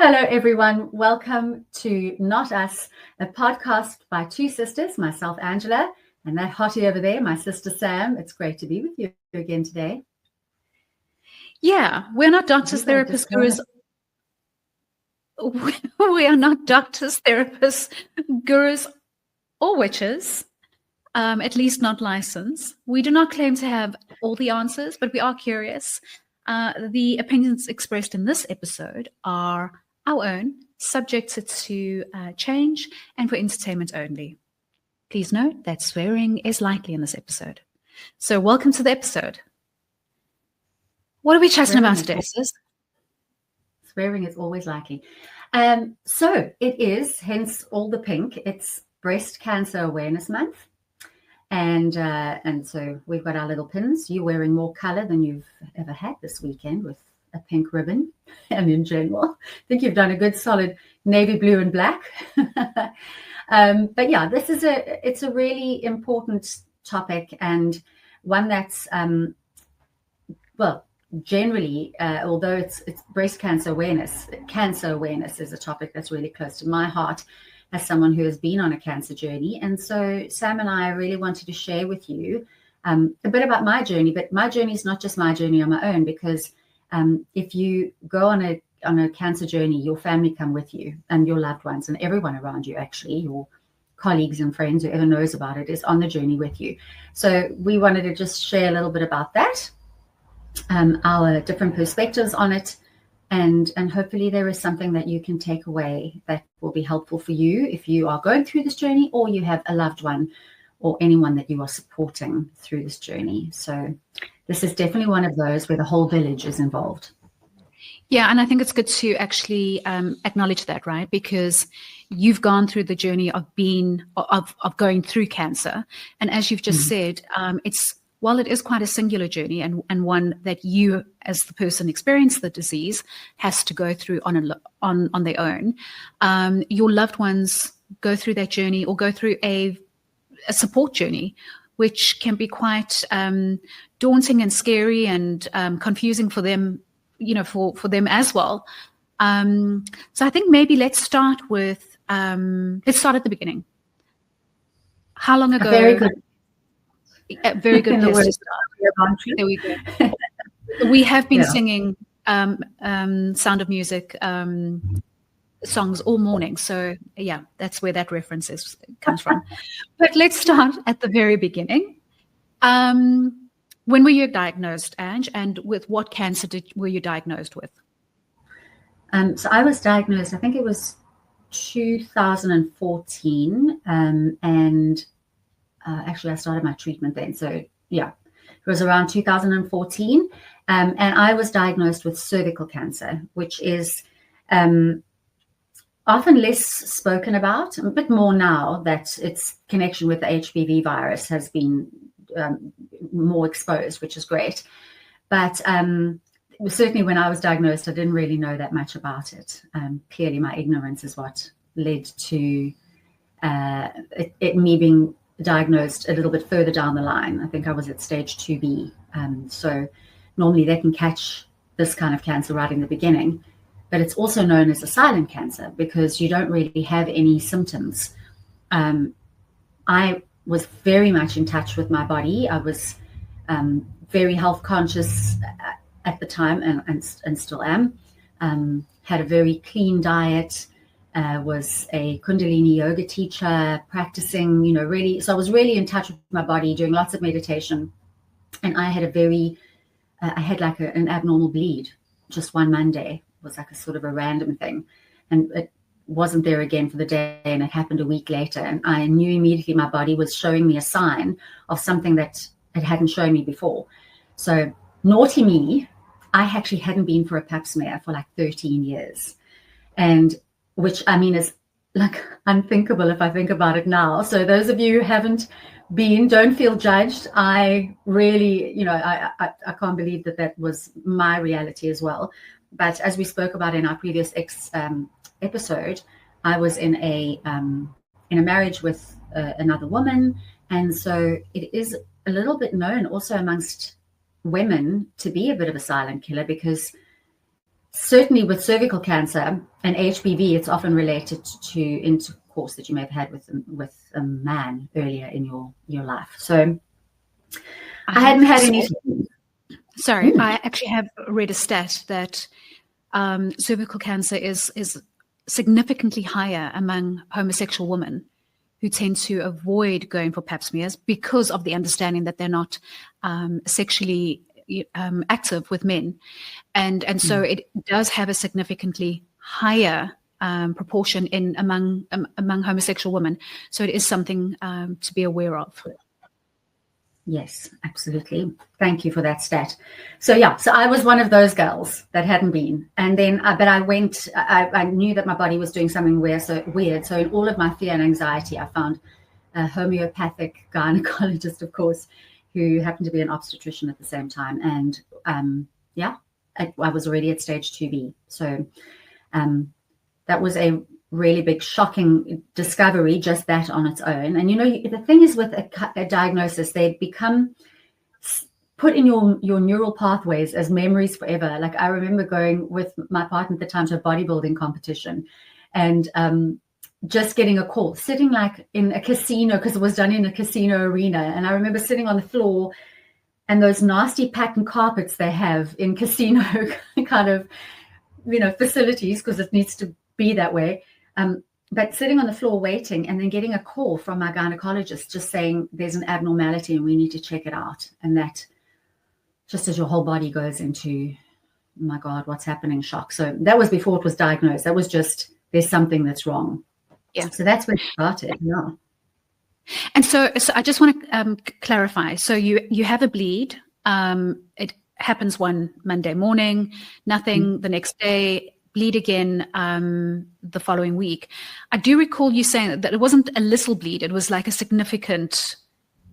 Hello, everyone. Welcome to Not Us, a podcast by two sisters, myself, Angela, and that hottie over there, my sister, Sam. It's great to be with you again today. Yeah, we're not doctors, therapists, gurus. We are not doctors, therapists, gurus, or witches, at least not licensed. We do not claim to have all the answers, but we are curious. The opinions expressed in this episode are our own, subjected to change and for entertainment only. Please note that swearing is likely in this episode. So welcome to the episode. What are we chatting about today, sis? Swearing is always likely. So it is, hence all the pink. It's Breast Cancer Awareness Month. And so we've got our little pins. You're wearing more color than you've ever had this weekend with a pink ribbon. And in general, I think you've done a good solid navy blue and black. But yeah, it's a really important topic, and one that's, generally, although it's breast cancer awareness is a topic that's really close to my heart as someone who has been on a cancer journey. And so Sam and I really wanted to share with you a bit about my journey, but my journey is not just my journey on my own, because if you go on a cancer journey, your family come with you, and your loved ones and everyone around you, actually, your colleagues and friends, whoever knows about it, is on the journey with you. So we wanted to just share a little bit about that, our different perspectives on it, and hopefully there is something that you can take away that will be helpful for you if you are going through this journey, or you have a loved one or anyone that you are supporting through this journey. So this is definitely one of those where the whole village is involved. Yeah, and I think it's good to actually acknowledge that, right? Because you've gone through the journey of going through cancer, and as you've just said, while it is quite a singular journey and one that you, as the person experiencing the disease, has to go through on their own, your loved ones go through that journey, or go through a support journey, which can be quite daunting and scary and confusing for them, for them as well. So I think maybe let's start at the beginning. How long ago? Very good. A very good place to start. There we go. We have been singing Sound of Music songs all morning. So yeah, that's where that reference comes from. But let's start at the very beginning. When were you diagnosed, Ange, and with what cancer were you diagnosed with? So I was diagnosed, I think it was 2014, and actually I started my treatment then. So yeah, it was around 2014, and I was diagnosed with cervical cancer, which is often less spoken about, a bit more now that its connection with the HPV virus has been more exposed, which is great. But certainly when I was diagnosed, I didn't really know that much about it. Clearly my ignorance is what led to me being diagnosed a little bit further down the line. I think I was at stage 2B. So normally they can catch this kind of cancer right in the beginning, but it's also known as a silent cancer because you don't really have any symptoms. I was very much in touch with my body. I was very health conscious at the time, and still am. Had a very clean diet, was a Kundalini yoga teacher, practicing, really. So I was really in touch with my body, doing lots of meditation. And I had an abnormal bleed just one Monday. It was like a sort of a random thing. And it wasn't there again for the day, and it happened a week later. And I knew immediately my body was showing me a sign of something that it hadn't shown me before. So naughty me, I actually hadn't been for a pap smear for like 13 years. And which, I mean, is like unthinkable if I think about it now. So those of you who haven't been, don't feel judged. I really, I can't believe that was my reality as well. But as we spoke about in our previous episode, I was in a marriage with another woman, and so it is a little bit known also amongst women to be a bit of a silent killer, because certainly with cervical cancer and HPV, it's often related to intercourse that you may have had with a man earlier in your life. So I hadn't had any. Sorry, I actually have read a stat that cervical cancer is significantly higher among homosexual women who tend to avoid going for pap smears because of the understanding that they're not sexually active with men. And so it does have a significantly higher proportion among homosexual women. So it is something to be aware of. Yes, absolutely. Thank you for that stat. So I was one of those girls that hadn't been. And then, but I knew that my body was doing something weird. So in all of my fear and anxiety, I found a homeopathic gynecologist, of course, who happened to be an obstetrician at the same time. And I was already at stage 2B. So that was a really big, shocking discovery, just that on its own. And, the thing is with a diagnosis, they become put in your neural pathways as memories forever. Like I remember going with my partner at the time to a bodybuilding competition and just getting a call, sitting like in a casino, because it was done in a casino arena. And I remember sitting on the floor and those nasty pattern carpets they have in casino kind of, facilities, because it needs to be that way. But sitting on the floor waiting and then getting a call from my gynecologist just saying there's an abnormality and we need to check it out. And that just as your whole body goes into, oh my God, what's happening, shock. So that was before it was diagnosed. That was just, there's something that's wrong. Yeah. So that's where it started. Yeah. And so I just want to clarify. So you have a bleed. It happens one Monday morning, nothing the next day, bleed again the following week. I do recall you saying that it wasn't a little bleed; it was like a significant.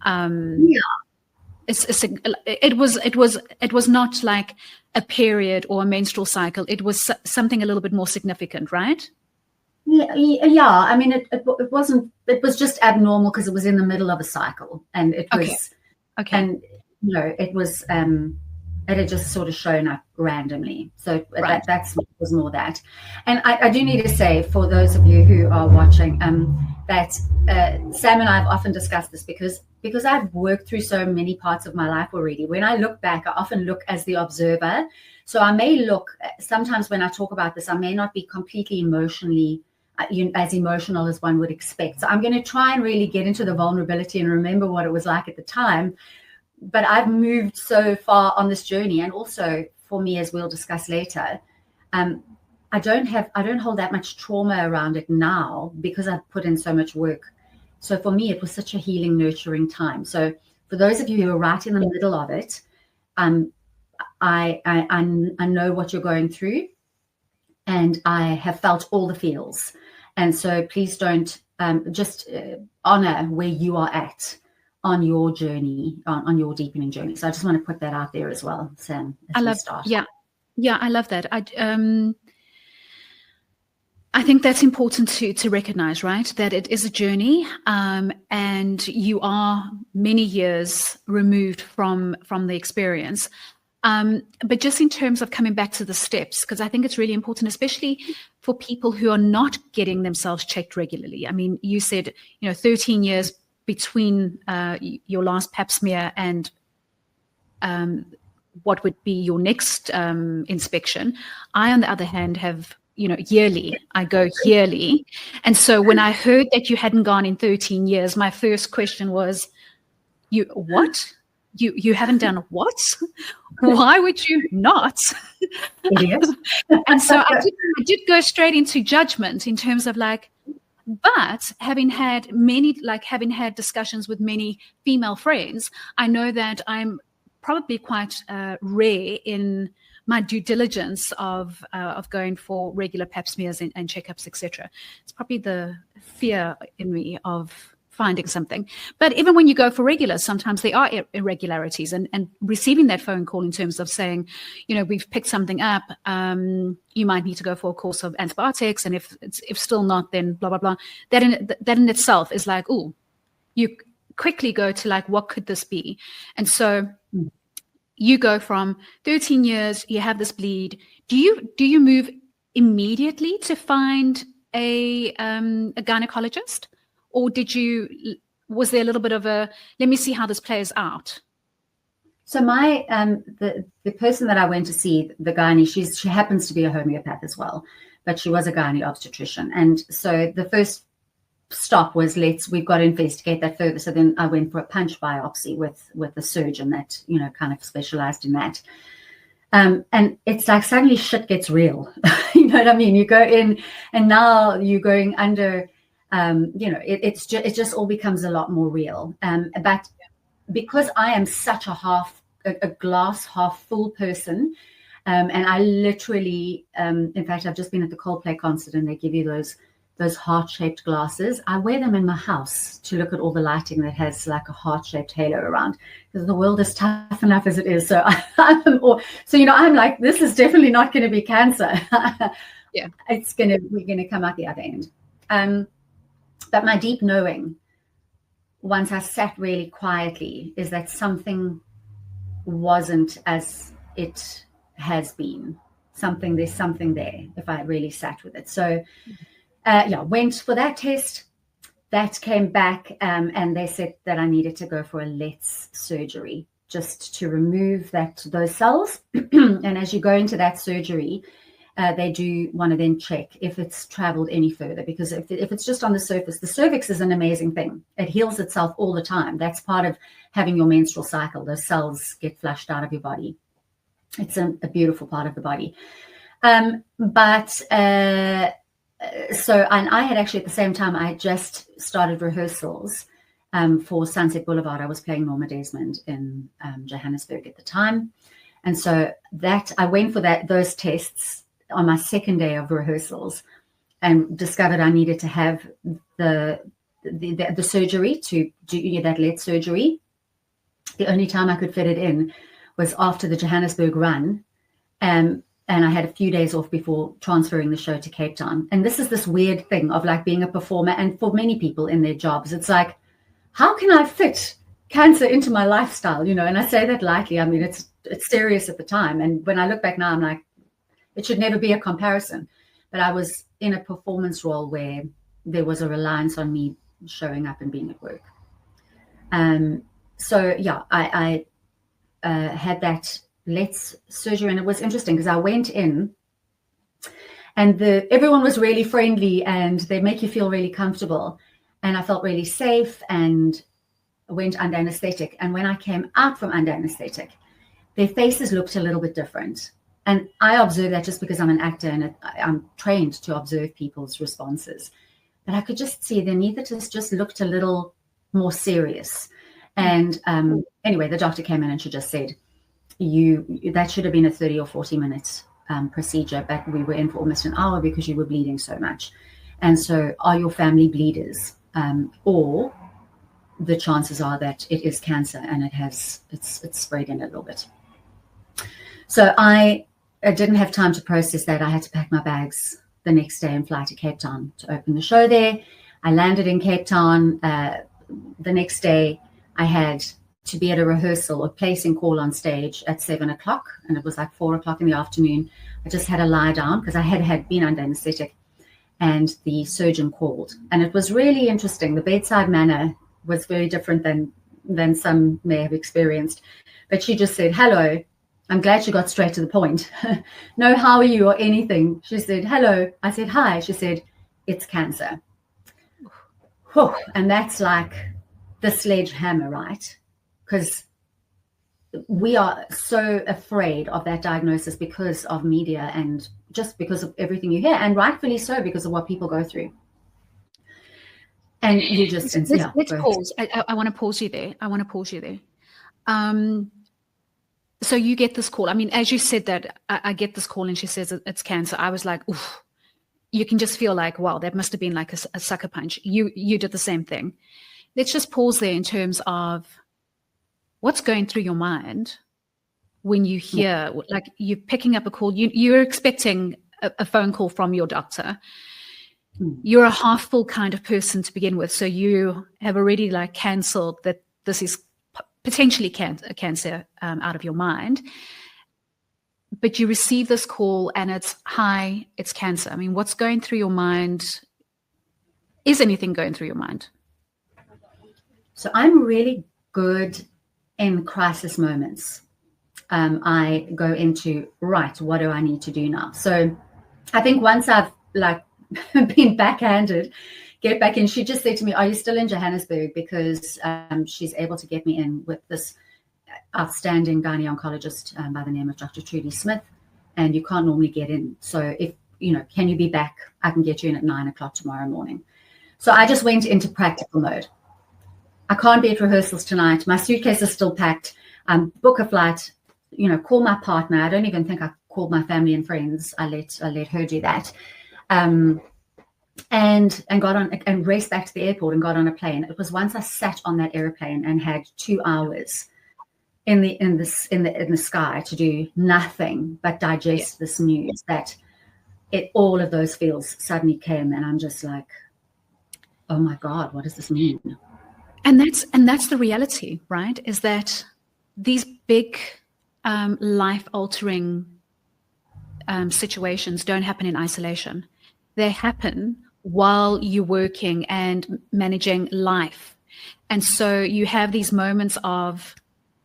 It was not like a period or a menstrual cycle. It was something a little bit more significant, right? Yeah. I mean, it wasn't. It was just abnormal because it was in the middle of a cycle, and it was. Okay. And it was. It had just sort of shown up randomly. So right. that was more that. And I do need to say, for those of you who are watching, that Sam and I have often discussed this because I've worked through so many parts of my life already. When I look back, I often look as the observer. So I may look, sometimes when I talk about this, I may not be completely emotionally, as emotional as one would expect. So I'm going to try and really get into the vulnerability and remember what it was like at the time. But I've moved so far on this journey, and also for me, as we'll discuss later, I don't hold that much trauma around it now because I've put in so much work. So for me, it was such a healing, nurturing time. So for those of you who are right in the middle of it, I know what you're going through, and I have felt all the feels. And so please don't just honor where you are at on your journey, on your deepening journey. So I just want to put that out there as well, Sam. I love that. I think that's important to recognize, right? That it is a journey, and you are many years removed from the experience. But just in terms of coming back to the steps, because I think it's really important, especially for people who are not getting themselves checked regularly. I mean, you said, 13 years between your last pap smear and what would be your next inspection. I, on the other hand, have, yearly. I go yearly. And so when I heard that you hadn't gone in 13 years, my first question was, what? You haven't done what? Why would you not? And so I did go straight into judgment in terms of but having had discussions with many female friends, I know that I'm probably quite rare in my due diligence of going for regular pap smears and checkups, etc. It's probably the fear in me of finding something. But even when you go for regular, sometimes there are irregularities, and receiving that phone call in terms of saying, we've picked something up, you might need to go for a course of antibiotics, and if still not, then blah, blah, blah. That in itself is like, ooh, you quickly go to what could this be? And so you go from 13 years, you have this bleed. Do you move immediately to find a gynecologist, or was there a little bit of a, let me see how this plays out? So my the person that I went to see, the gynae, she happens to be a homeopath as well, but she was a gynae obstetrician. And so the first stop was, we've got to investigate that further. So then I went for a punch biopsy with a surgeon that, you know, kind of specialized in that. And it's like suddenly shit gets real. You know what I mean? You go in and now you're going under, you know, it just all becomes a lot more real. But because I am such a glass half full person, and I literally, in fact, I've just been at the Coldplay concert and they give you those heart-shaped glasses. I wear them in my house to look at all the lighting that has like a heart-shaped halo around, because the world is tough enough as it is. So I'm like, this is definitely not going to be cancer. Yeah, we're gonna come out the other end. But my deep knowing, once I sat really quietly, is that something wasn't as it has been. There's something there if I really sat with it. So went for that test. That came back, and they said that I needed to go for a LETS surgery just to remove those cells. And as you go into that surgery, they do want to then check if it's traveled any further, because if it's just on the surface, the cervix is an amazing thing. It heals itself all the time. That's part of having your menstrual cycle. Those cells get flushed out of your body. It's a beautiful part of the body. So, and I had actually at the same time, I had just started rehearsals for Sunset Boulevard. I was playing Norma Desmond in Johannesburg at the time. And so I went for those tests on my second day of rehearsals and discovered I needed to have the surgery to do that LETS surgery. The only time I could fit it in was after the Johannesburg run. And I had a few days off before transferring the show to Cape Town. And this is this weird thing of like being a performer, and for many people in their jobs, it's like, how can I fit cancer into my lifestyle? You know, and I say that lightly. I mean, it's serious at the time. And when I look back now, I'm like, it should never be a comparison. But I was in a performance role where there was a reliance on me showing up and being at work. I had that LETS surgery, and it was interesting because I went in and everyone was really friendly and they make you feel really comfortable, and I felt really safe and went under anesthetic. And when I came out from under anesthetic, their faces looked a little bit different. And I observe that just because I'm an actor and I'm trained to observe people's responses. But I could just see their neither just looked a little more serious. And anyway, the doctor came in and she just said, that should have been a 30 or 40 minute procedure, but we were in for almost an hour because you were bleeding so much. And so are your family bleeders? Or the chances are that it is cancer and it's spread in a little bit. So I didn't have time to process that. I had to pack my bags the next day and fly to Cape Town to open the show there. I landed in Cape Town. The next day I had to be at a rehearsal, a placing call on stage at 7:00, and it was like 4:00 in the afternoon. I just had to lie down because I had been under anesthetic, and the surgeon called. And it was really interesting. The bedside manner was very different than some may have experienced. But she just said, "Hello." I'm glad she got straight to the point. "No, how are you?" or anything. She said, "Hello." I said, "Hi." She said, "It's cancer." Whew. And that's like the sledgehammer, right? Because we are so afraid of that diagnosis because of media and just because of everything you hear, and rightfully so, because of what people go through. And you just... Let's pause. I want to pause you there. So you get this call. I mean, as you said that, I get this call and she says it's cancer. I was like, oof. You can just feel like, wow, that must have been like a sucker punch. You did the same thing. Let's just pause there in terms of what's going through your mind when you hear, like, you're picking up a call. You're expecting a phone call from your doctor. You're a half full kind of person to begin with. So you have already like canceled that this is potentially cancer out of your mind. But you receive this call and it's, hi, it's cancer. I mean, what's going through your mind? Is anything going through your mind? So I'm really good in crisis moments. I go into, right, what do I need to do now? So I think once I've like been backhanded, get back in, she just said to me, are you still in Johannesburg? Because she's able to get me in with this outstanding gynae oncologist by the name of Dr. Trudy Smith, and you can't normally get in. So if, can you be back? I can get you in at 9 o'clock tomorrow morning. So I just went into practical mode. I can't be at rehearsals tonight. My suitcase is still packed. Book a flight, call my partner. I don't even think I called my family and friends. I let her do that. And got on and raced back to the airport and got on a plane. It was once I sat on that airplane and had 2 hours in the sky to do nothing but digest this news that all of those feels suddenly came, and I'm just like, oh my God, what does this mean? And that's the reality, right? Is that these big life-altering situations don't happen in isolation. They happen while you're working and managing life. And so you have these moments of,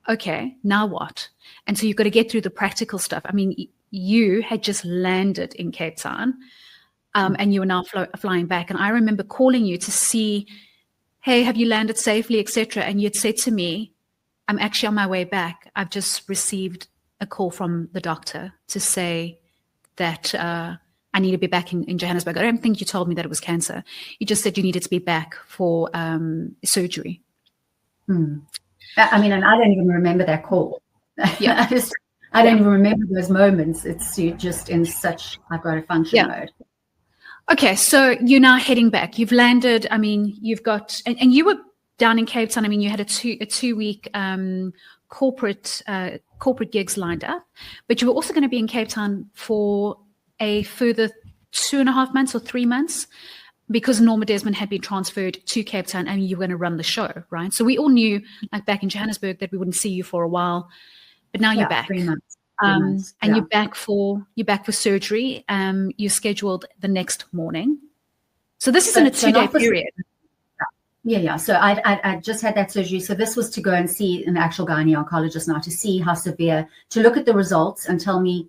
okay, now what? And so you've got to get through the practical stuff. I mean, you had just landed in Cape Town and you were now flying back. And I remember calling you to see, hey, have you landed safely, etc. And you'd said to me, I'm actually on my way back. I've just received a call from the doctor to say that I need to be back in Johannesburg. I don't think you told me that it was cancer. You just said you needed to be back for surgery. I mean, and I don't even remember that call. Yeah. I don't even remember those moments. It's just in such, I've got to function mode. Okay, so you're now heading back. You've landed. I mean, you've got, and you were down in Cape Town. I mean, you had a 2-week corporate gigs lined up, but you were also going to be in Cape Town for a further 2.5 months or 3 months, because Norma Desmond had been transferred to Cape Town and you were going to run the show, right? So we all knew, like back in Johannesburg, that we wouldn't see you for a while, but now you're back. 3 months. And you're back for surgery. You're scheduled the next morning. So this is in a 2-day period. Yeah. So I just had that surgery. So this was to go and see an actual gynae oncologist now, to see how severe, to look at the results and tell me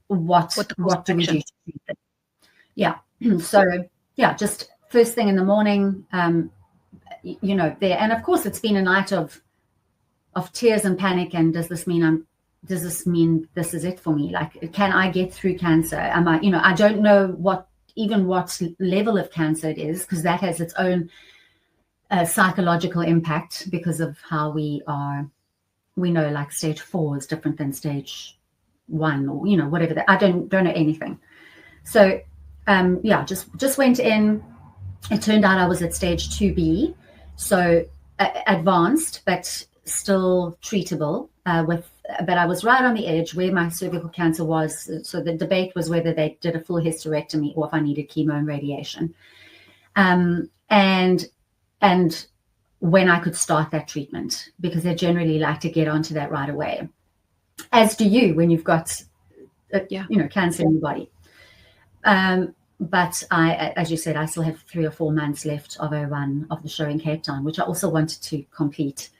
what do we do to treat it. Yeah. So just first thing in the morning, there. And of course it's been a night of tears and panic. And does this mean this is it for me? Like, can I get through cancer? Am I, I don't know what level of cancer it is, because that has its own psychological impact because of how we know like stage 4 is different than stage 1, or, whatever that, I don't know anything. So, just went in. It turned out I was at stage 2B. So advanced, but still treatable but I was right on the edge where my cervical cancer was. So the debate was whether they did a full hysterectomy or if I needed chemo and radiation. And when I could start that treatment, because they generally like to get onto that right away, as do you when you've got, cancer in your body. But I, as you said, I still have 3 or 4 months left of a run of the show in Cape Town, which I also wanted to complete.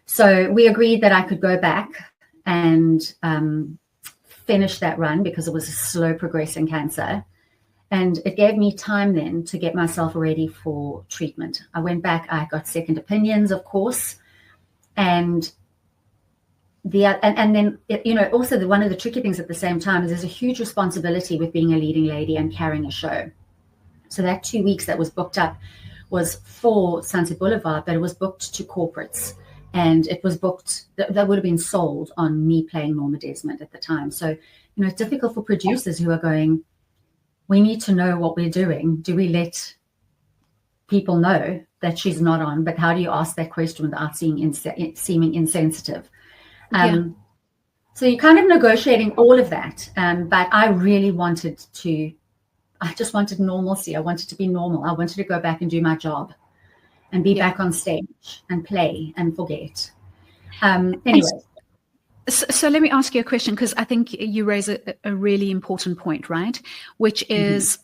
So we agreed that I could go back and finish that run, because it was a slow progressing cancer. And it gave me time then to get myself ready for treatment. I went back, I got second opinions, of course. And then also one of the tricky things at the same time is there's a huge responsibility with being a leading lady and carrying a show. So that 2 weeks that was booked up was for Sunset Boulevard, but it was booked to corporates. And it was booked, that would have been sold on me playing Norma Desmond at the time. So, it's difficult for producers who are going, we need to know what we're doing. Do we let people know that she's not on? But how do you ask that question without seeming insensitive? So you're kind of negotiating all of that. But I really I just wanted normalcy. I wanted to be normal. I wanted to go back and do my job and be back on stage and play and forget. Anyway. So let me ask you a question, because I think you raise a really important point, right? Which is,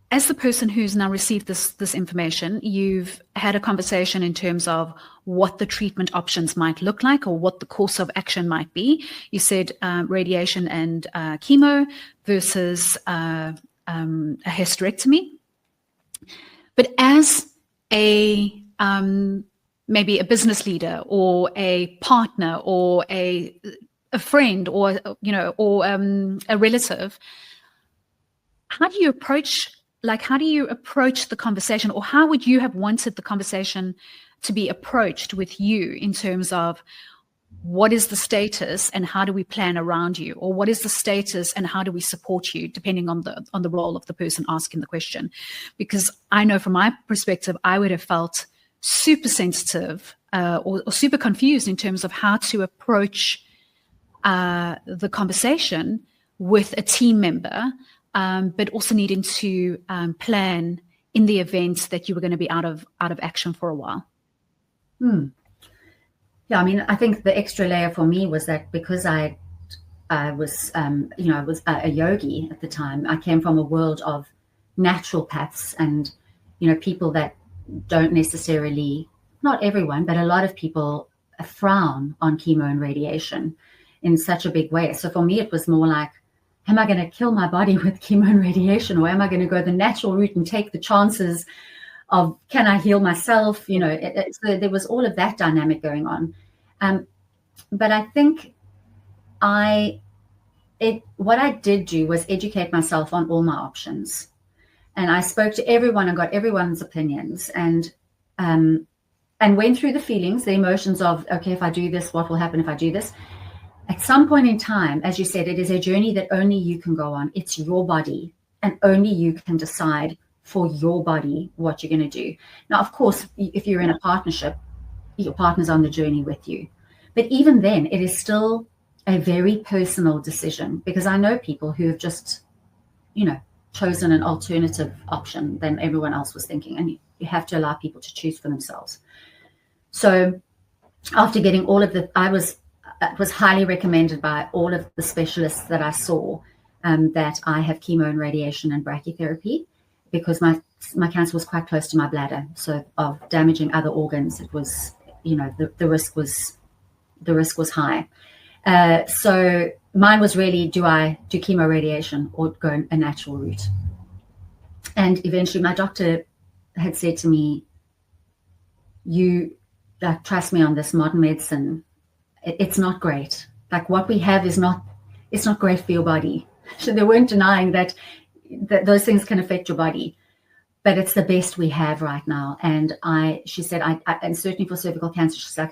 as the person who's now received this information, you've had a conversation in terms of what the treatment options might look like, or what the course of action might be. You said radiation and chemo versus a hysterectomy. But as a maybe a business leader, or a partner, or a friend, or a relative, how do you approach the conversation, or how would you have wanted the conversation to be approached with you in terms of what is the status and how do we plan around you, or what is the status and how do we support you, depending on the role of the person asking the question? Because I know from my perspective, I would have felt super sensitive or super confused in terms of how to approach the conversation with a team member, but also needing to plan in the event that you were going to be out of action for a while. Yeah, I mean, I think the extra layer for me was that because I was a yogi at the time. I came from a world of naturopaths and, people that don't necessarily, not everyone, but a lot of people frown on chemo and radiation in such a big way. So for me, it was more like, am I going to kill my body with chemo and radiation, or am I going to go the natural route and take the chances of, can I heal myself? There was all of that dynamic going on. But I think what I did do was educate myself on all my options. And I spoke to everyone and got everyone's opinions, and went through the feelings, the emotions of, okay, if I do this, what will happen if I do this? At some point in time, as you said, it is a journey that only you can go on. It's your body, and only you can decide for your body what you're going to do. Now, of course, if you're in a partnership, your partner's on the journey with you. But even then, it is still a very personal decision, because I know people who have just, chosen an alternative option than everyone else was thinking. And you have to allow people to choose for themselves. So after getting all of it was highly recommended by all of the specialists that I saw, that I have chemo and radiation and brachytherapy, because my cancer was quite close to my bladder. So of damaging other organs, it was, the risk was high. So mine was really, do I do chemo radiation or go a natural route? And eventually my doctor had said to me, you trust me on this, modern medicine, it's not great. Like, what we have it's not great for your body. So they weren't denying that those things can affect your body, but it's the best we have right now. And she said, and certainly for cervical cancer, she's like,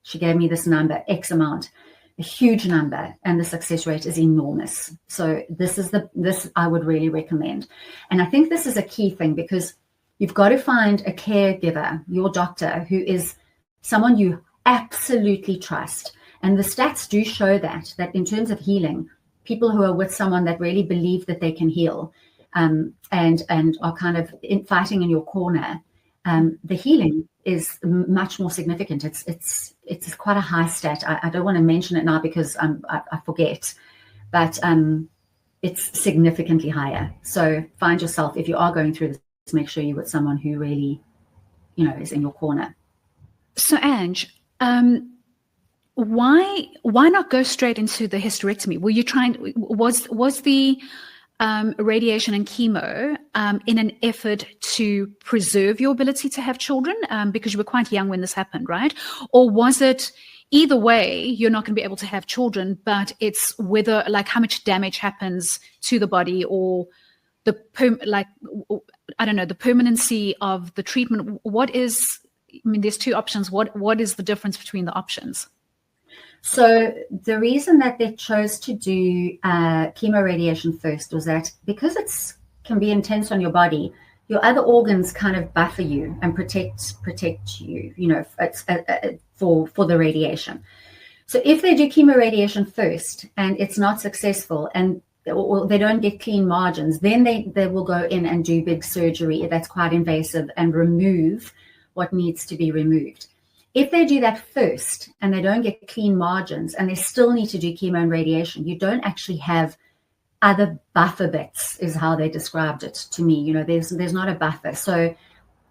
she gave me this number, X amount, a huge number, and the success rate is enormous. So this I would really recommend. And I think this is a key thing, because you've got to find a caregiver, your doctor, who is someone you absolutely trust. And the stats do show that in terms of healing, people who are with someone that really believe that they can heal, and are kind of fighting in your corner, the healing is much more significant. It's quite a high stat. I don't want to mention it now because I forget, but it's significantly higher. So find yourself, if you are going through this, make sure you're with someone who really, is in your corner. So Ange, why not go straight into the hysterectomy? Were you trying? Was the radiation and chemo in an effort to preserve your ability to have children, because you were quite young when this happened, right? Or was it either way, you're not going to be able to have children, but it's whether, like, how much damage happens to the body, or the permanency of the treatment? There's two options. What is the difference between the options? So the reason that they chose to do chemo radiation first was that because it can be intense on your body, your other organs kind of buffer you and protect you, for the radiation. So if they do chemo radiation first and it's not successful, or they don't get clean margins, then they will go in and do big surgery that's quite invasive and remove what needs to be removed. If they do that first and they don't get clean margins and they still need to do chemo and radiation, you don't actually have other buffer bits, is how they described it to me. You know, there's not a buffer. So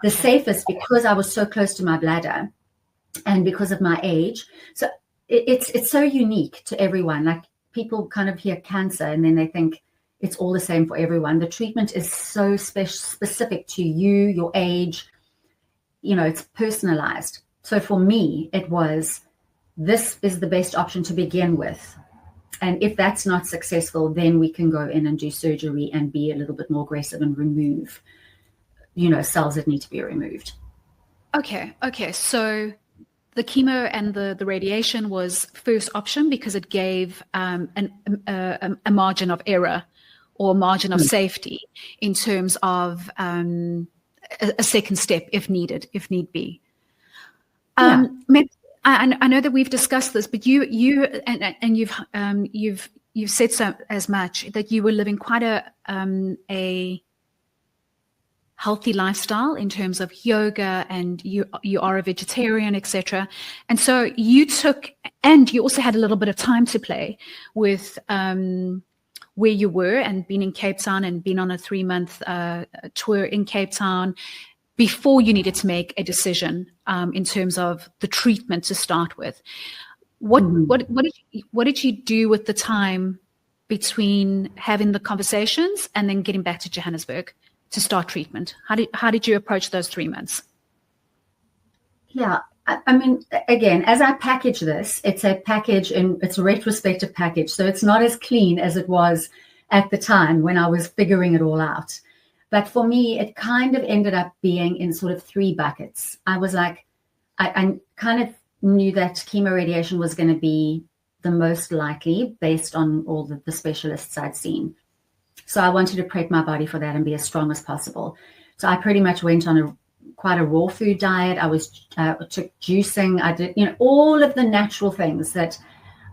the safest, because I was so close to my bladder and because of my age, so it's so unique to everyone. Like, people kind of hear cancer and then they think it's all the same for everyone. The treatment is so specific to you, your age, you know, it's personalized. So for me, it was, this is the best option to begin with. And if that's not successful, then we can go in and do surgery and be a little bit more aggressive and remove, you know, cells that need to be removed. Okay. So the chemo and the radiation was first option because it gave a margin of error or margin of safety in terms of a second step if need be. Maybe, I know that we've discussed this, but you've said so as much that you were living quite a healthy lifestyle in terms of yoga, and you are a vegetarian, etc. And so you also had a little bit of time to play with where you were and been in Cape Town and been on a 3-month tour in Cape Town before you needed to make a decision in terms of the treatment to start with. What did you do with the time between having the conversations and then getting back to Johannesburg to start treatment? How did you approach those 3 months? Yeah, I mean, again, as I package this, it's a package and it's a retrospective package. So it's not as clean as it was at the time when I was figuring it all out. But for me, it kind of ended up being in sort of 3 buckets. I was like, I kind of knew that chemo radiation was going to be the most likely based on all the specialists I'd seen. So I wanted to prep my body for that and be as strong as possible. So I pretty much went on quite a raw food diet. I took juicing. I did, you know, all of the natural things that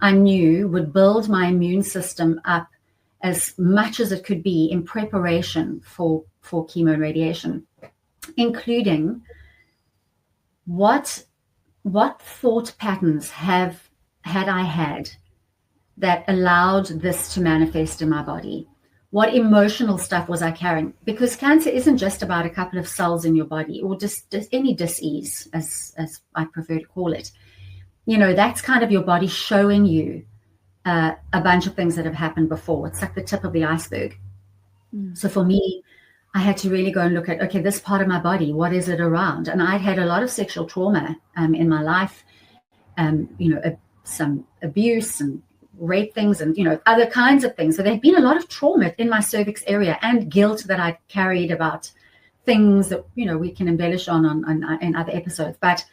I knew would build my immune system up as much as it could be in preparation for chemo and radiation, including what thought patterns had I had that allowed this to manifest in my body. What emotional stuff was I carrying? Because cancer isn't just about a couple of cells in your body, or just any disease, as I prefer to call it. You know, that's kind of your body showing you a bunch of things that have happened before. It's like the tip of the iceberg. So for me, I had to really go and look at, okay, this part of my body, what is it around? And I'd had a lot of sexual trauma in my life, you know, some abuse and rape things and, you know, other kinds of things. So there'd been a lot of trauma in my cervix area and guilt that I carried about things that, you know, we can embellish on in other episodes. But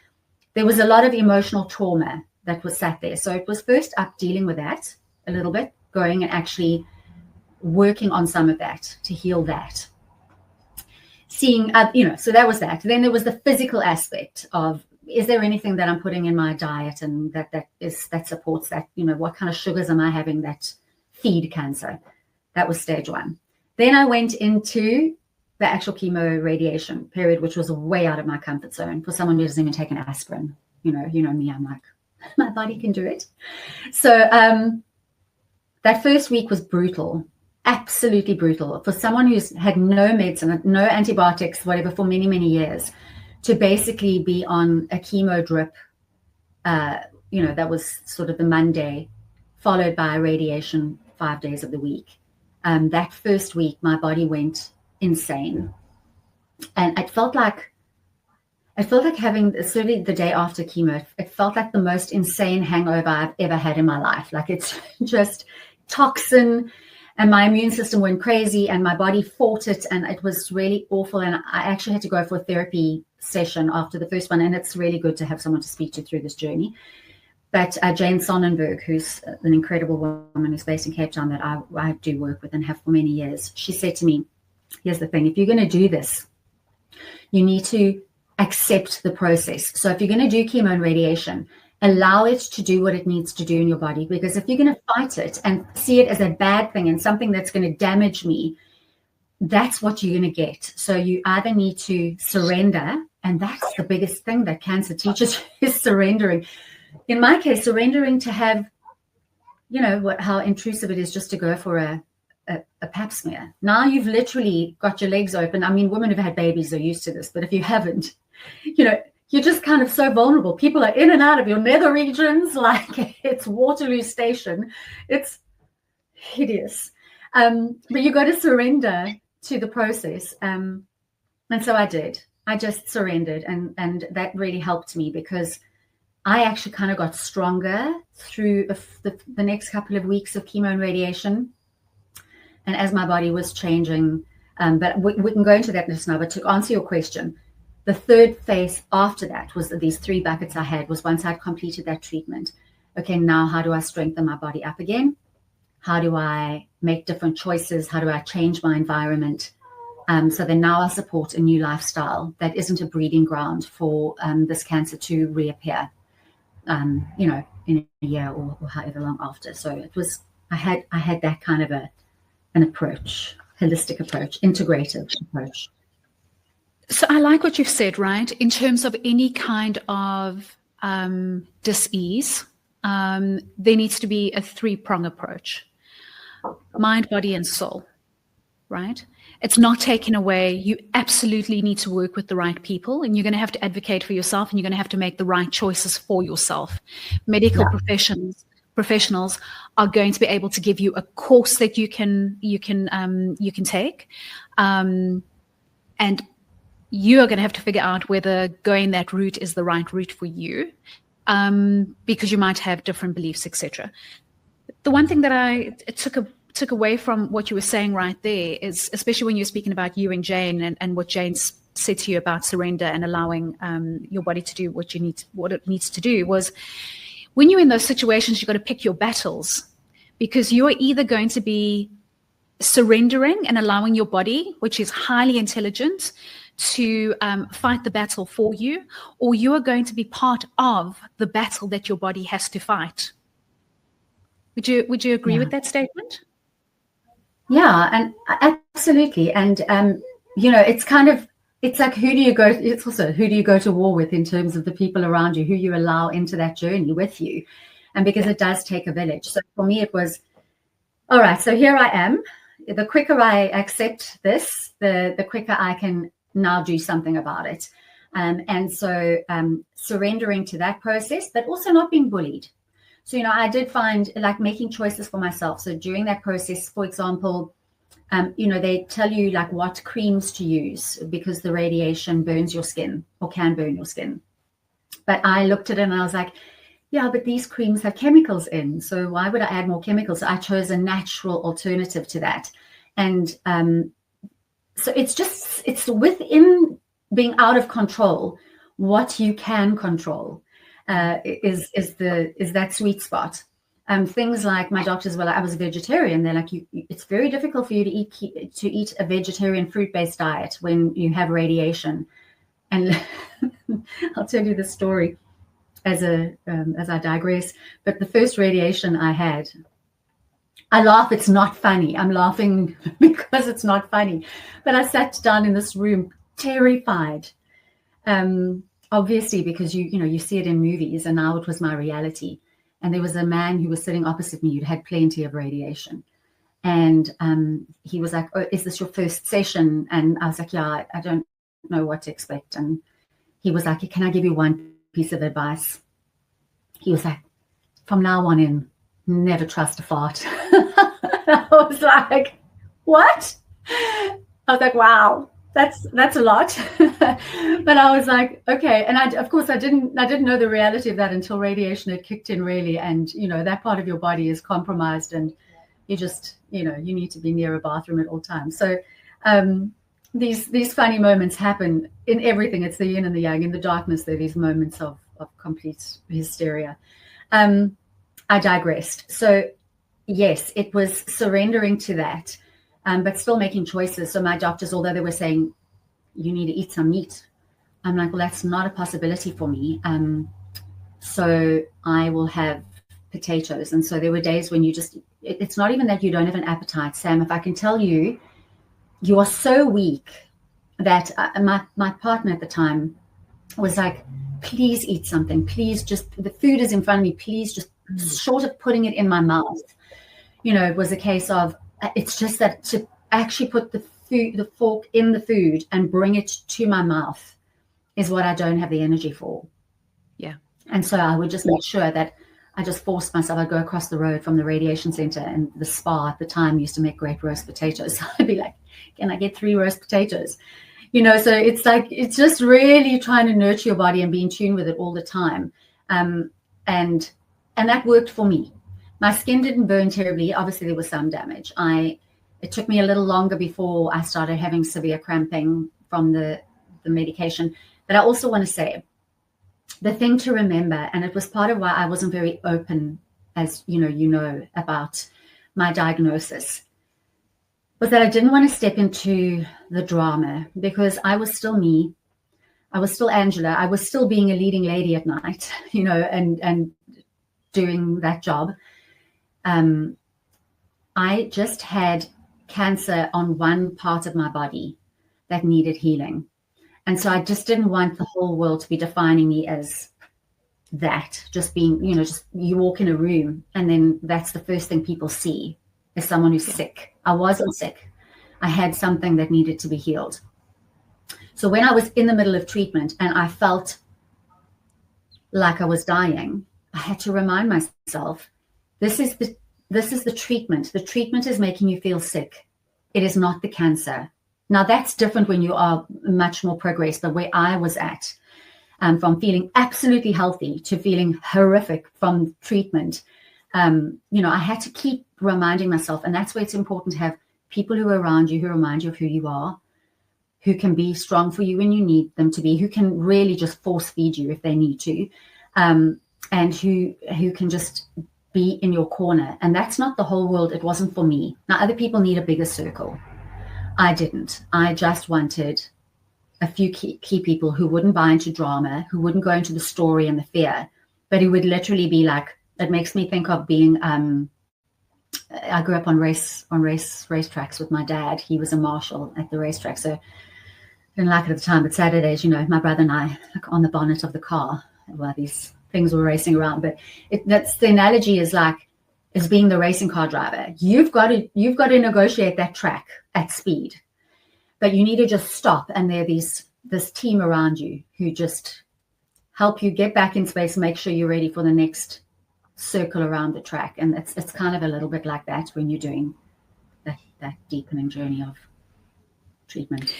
there was a lot of emotional trauma that was sat there. So it was first up dealing with that a little bit, going and actually working on some of that to heal that. Seeing, you know, so that was that. Then there was the physical aspect of, is there anything that I'm putting in my diet and that supports that? You know, what kind of sugars am I having that feed cancer? That was stage 1. Then I went into the actual chemo radiation period, which was way out of my comfort zone for someone who doesn't even take an aspirin. You know me, I'm like, my body can do it. So that first week was brutal, absolutely brutal. For someone who's had no medicine, no antibiotics, whatever, for many, many years, to basically be on a chemo drip, you know, that was sort of the Monday, followed by radiation 5 days of the week. That first week, my body went insane. And it felt like having, certainly the day after chemo, it felt like the most insane hangover I've ever had in my life. Like, it's just toxin, and my immune system went crazy and my body fought it, and it was really awful. And I actually had to go for a therapy session after the first one, and it's really good to have someone to speak to through this journey. But Jane Sonnenberg, who's an incredible woman who's based in Cape Town that I do work with and have for many years, she said to me, here's the thing, if you're going to do this, you need to accept the process. So if you're going to do chemo and radiation, allow it to do what it needs to do in your body. Because if you're going to fight it and see it as a bad thing and something that's going to damage me, that's what you're going to get. So you either need to surrender And that's the biggest thing that cancer teaches you, is surrendering. In my case, surrendering to have, how intrusive it is just to go for a pap smear. Now you've literally got your legs open. I mean, women who've had babies are used to this, but if you haven't, you're just kind of so vulnerable. People are in and out of your nether regions like it's Waterloo Station. It's hideous. But you got to surrender to the process. And so I did. I just surrendered, and that really helped me, because I actually kind of got stronger through the next couple of weeks of chemo and radiation. And as my body was changing, but we can go into that just now. But to answer your question, the third phase after that was these 3 buckets I had, was once I'd completed that treatment. Okay, now how do I strengthen my body up again? How do I make different choices? How do I change my environment? So then now I support a new lifestyle that isn't a breeding ground for this cancer to reappear, in a year or however long after. So it was, I had that kind of an approach, holistic approach, integrative approach. So I like what you've said, right? In terms of any kind of dis-ease, there needs to be a 3-prong approach: mind, body, and soul, right? It's not taken away. You absolutely need to work with the right people, and you're going to have to advocate for yourself, and you're going to have to make the right choices for yourself. Medical professionals are going to be able to give you a course that you can take, and you are going to have to figure out whether going that route is the right route for you, because you might have different beliefs, etc. The one thing that I took away from what you were saying right there is, especially when you're speaking about you and Jane, and what Jane said to you about surrender and allowing your body to do what it needs to do, was when you're in those situations, you've got to pick your battles, because you're either going to be surrendering and allowing your body, which is highly intelligent, to fight the battle for you, or you are going to be part of the battle that your body has to fight. Would you agree with that statement? Yeah, and absolutely. And it's like, who do you go? It's also, who do you go to war with in terms of the people around you, who you allow into that journey with you, and because it does take a village. So for me, it was, all right. So here I am. The quicker I accept this, the quicker I can now do something about it. And so surrendering to that process, but also not being bullied. So, I did find, like, making choices for myself. So during that process, for example, they tell you like what creams to use, because the radiation burns your skin, or can burn your skin. But I looked at it and I was like, yeah, but these creams have chemicals in, so why would I add more chemicals? So I chose a natural alternative to that. And so it's within being out of control, what you can control. Is that sweet spot. Things like, my doctors were like, I was a vegetarian. They're like, it's very difficult for you to eat a vegetarian fruit-based diet when you have radiation. And I'll tell you the story as I digress. But the first radiation I had, I laugh. It's not funny. I'm laughing because it's not funny. But I sat down in this room terrified. Obviously, because you see it in movies, and now it was my reality. And there was a man who was sitting opposite me who'd had plenty of radiation. And he was like, oh, is this your first session? And I was like, yeah, I don't know what to expect. And he was like, can I give you one piece of advice? He was like, from now on in, never trust a fart. I was like, what? I was like, wow. That's a lot. But I was like, okay. And of course I didn't know the reality of that until radiation had kicked in, really. And, that part of your body is compromised, and you just, you need to be near a bathroom at all times. So these funny moments happen in everything. It's the yin and the yang. In the darkness, there are these moments of complete hysteria. I digressed. So yes, it was surrendering to that. But still making choices. So my doctors, although they were saying, you need to eat some meat, I'm like, well, that's not a possibility for me. So I will have potatoes. And so there were days when it's not even that you don't have an appetite, Sam. If I can tell you, you are so weak that my partner at the time, was like, please eat something. Please, just, the food is in front of me. Please, just short of putting it in my mouth. It was a case of, it's just that to actually put the fork in the food and bring it to my mouth is what I don't have the energy for. Yeah. And so I would just make sure that I just forced myself. I'd go across the road from the radiation center, and the spa at the time used to make great roast potatoes. So I'd be like, can I get 3 roast potatoes? So it's like, it's just really trying to nurture your body and be in tune with it all the time. And that worked for me. My skin didn't burn terribly. Obviously, there was some damage. It took me a little longer before I started having severe cramping from the medication. But I also want to say, the thing to remember, and it was part of why I wasn't very open, as about my diagnosis, was that I didn't want to step into the drama, because I was still me. I was still Angela. I was still being a leading lady at night, and doing that job. I just had cancer on one part of my body that needed healing. And so I just didn't want the whole world to be defining me as that, just being, just you walk in a room and then that's the first thing people see is someone who's sick. I wasn't sick. I had something that needed to be healed. So when I was in the middle of treatment and I felt like I was dying, I had to remind myself, this is the treatment. The treatment is making you feel sick. It is not the cancer. Now, that's different when you are much more progressed, but where I was at, from feeling absolutely healthy to feeling horrific from treatment, I had to keep reminding myself. And that's where it's important to have people who are around you who remind you of who you are, who can be strong for you when you need them to be, who can really just force feed you if they need to, and who can just be in your corner. And that's not the whole world. It wasn't for me. Now, other people need a bigger circle. I didn't. I just wanted a few key people who wouldn't buy into drama, who wouldn't go into the story and the fear, but who would literally be like, it makes me think of being, I grew up on racetracks with my dad. He was a marshal at the racetrack. So I didn't like it at the time, but Saturdays, my brother and I, like on the bonnet of the car while these things were racing around. But that's the analogy is being the racing car driver. You've got to negotiate that track at speed, but you need to just stop. And there's this team around you who just help you get back in space, make sure you're ready for the next circle around the track. And it's kind of a little bit like that when you're doing that deepening journey of treatment.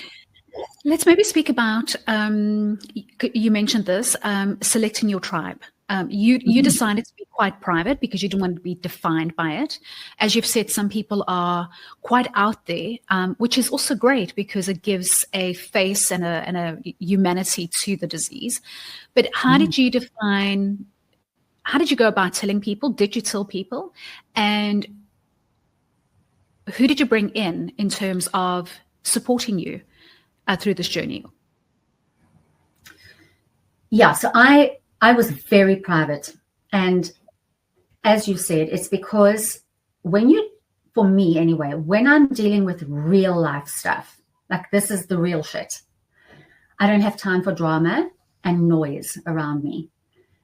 Let's maybe speak about, you mentioned this, selecting your tribe. You decided to be quite private because you didn't want to be defined by it. As you've said, some people are quite out there, which is also great because it gives a face and a humanity to the disease. But how did you go about telling people? Did you tell people? And who did you bring in terms of supporting you through this journey? Yeah, so I was very private. And as you said, it's because for me anyway, when I'm dealing with real life stuff, like this is the real shit, I don't have time for drama and noise around me.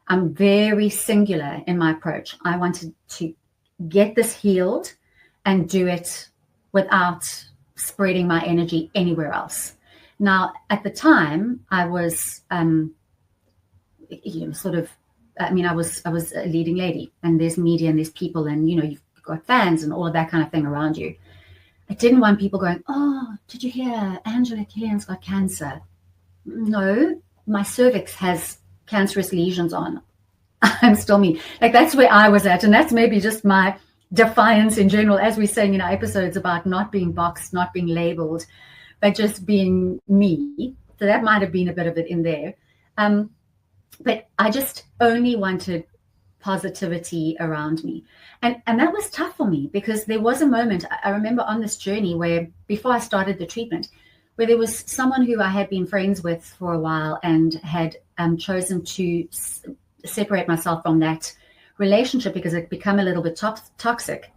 I'm very singular in my approach. I wanted to get this healed and do it without spreading my energy anywhere else. Now, at the time, I was, I was a leading lady, and there's media and there's people, and you've got fans and all of that kind of thing around you. I didn't want people going, "Oh, did you hear Angela Cairns got cancer?" No, my cervix has cancerous lesions on. I'm still me. Like that's where I was at, and that's maybe just my defiance in general, as we're saying in our episodes about not being boxed, not being labeled, but just being me. So that might have been a bit of it in there. But I just only wanted positivity around me. And that was tough for me because there was a moment, I remember on this journey where before I started the treatment, where there was someone who I had been friends with for a while and had chosen to separate myself from that relationship because it had become a little bit toxic.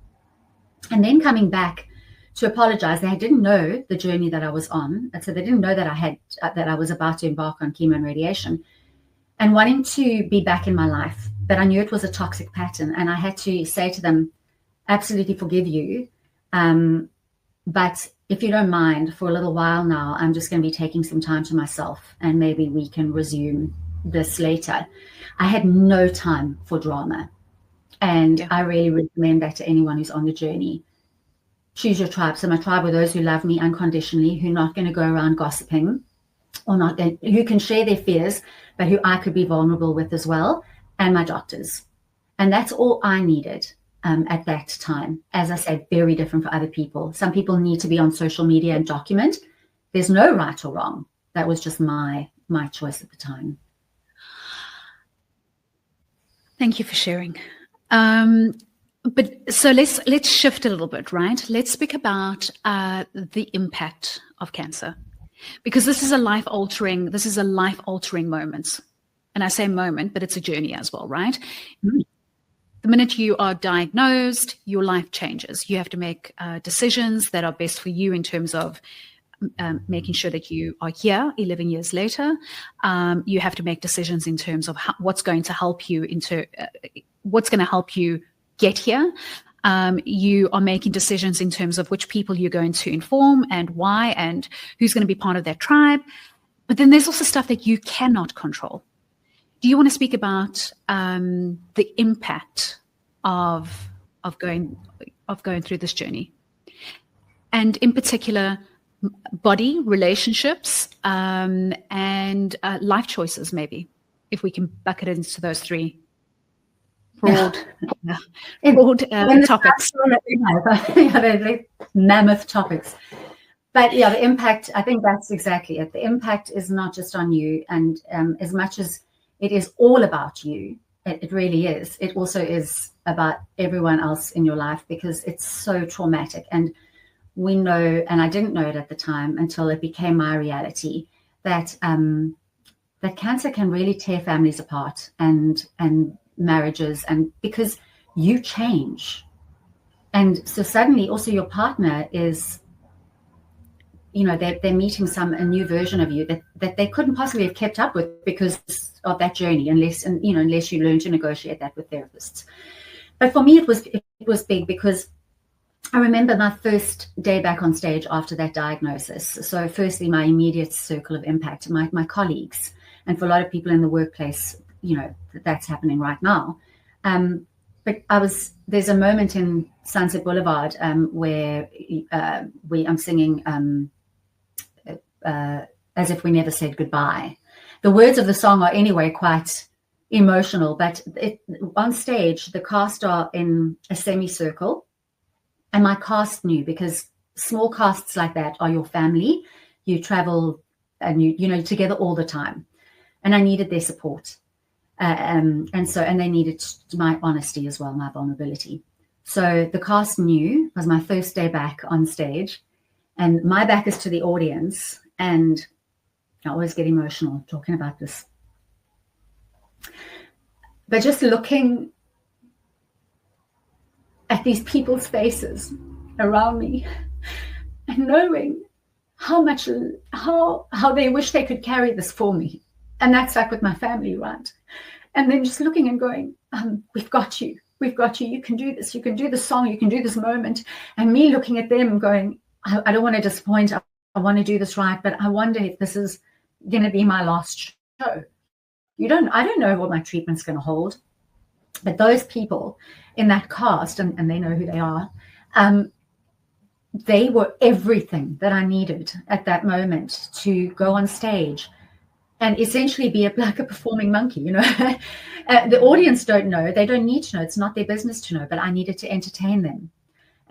And then coming back to apologize. They didn't know the journey that I was on. And so they didn't know that I was about to embark on chemo and radiation, and wanting to be back in my life. But I knew it was a toxic pattern, and I had to say to them, absolutely forgive you. But if you don't mind, for a little while now, I'm just going to be taking some time to myself, and maybe we can resume this later. I had no time for drama. And I really recommend that to anyone who's on the journey. Choose your tribe. So my tribe are those who love me unconditionally, who are not going to go around gossiping, or not, who can share their fears, but who I could be vulnerable with as well, and my doctors. And that's all I needed at that time. As I said, very different for other people. Some people need to be on social media and document. There's no right or wrong. That was just my choice at the time. Thank you for sharing. But so let's shift a little bit, right? Let's speak about the impact of cancer, because this is a life altering moment. And I say moment, but it's a journey as well, right? Mm-hmm. The minute you are diagnosed, your life changes. You have to make decisions that are best for you in terms of making sure that you are here 11 years later. You have to make decisions in terms of what's going to help you get here. You are making decisions in terms of which people you're going to inform and why, and who's going to be part of that tribe. But then there's also stuff that you cannot control. Do you want to speak about the impact of going through this journey, and in particular, body, relationships, and life choices? Maybe if we can bucket it into those three broad topics. They're like mammoth topics. But yeah, the impact, I think that's exactly it. The impact is not just on you, and as much as it is all about you, it really is. It also is about everyone else in your life, because it's so traumatic. And we know, and I didn't know it at the time until it became my reality, that that cancer can really tear families apart and marriages, and because you change. And so suddenly also your partner is, they're meeting a new version of you that they couldn't possibly have kept up with because of that journey, unless you learn to negotiate that with therapists. But for me, it was big, because I remember my first day back on stage after that diagnosis. So firstly, my immediate circle of impact, my colleagues, and for a lot of people in the workplace, that's happening right now. But there's a moment in Sunset Boulevard where I'm singing As If We Never Said Goodbye. The words of the song are anyway quite emotional, but on stage, the cast are in a semicircle, and my cast knew, because small casts like that are your family. You travel and you together all the time, and I needed their support. And they needed my honesty as well, my vulnerability. So the cast knew. It was my first day back on stage, and my back is to the audience, and I always get emotional talking about this. But just looking at these people's faces around me and knowing how they wish they could carry this for me. And that's like with my family, right? And then just looking and going, we've got you. You can do this. You can do the song. You can do this moment. And me looking at them going, I don't want to disappoint. I want to do this right. But I wonder if this is going to be my last show. I don't know what my treatment's going to hold. But those people in that cast, and they know who they are, they were everything that I needed at that moment to go on stage and essentially be like a performing monkey, The audience don't know. They don't need to know. It's not their business to know. But I needed to entertain them.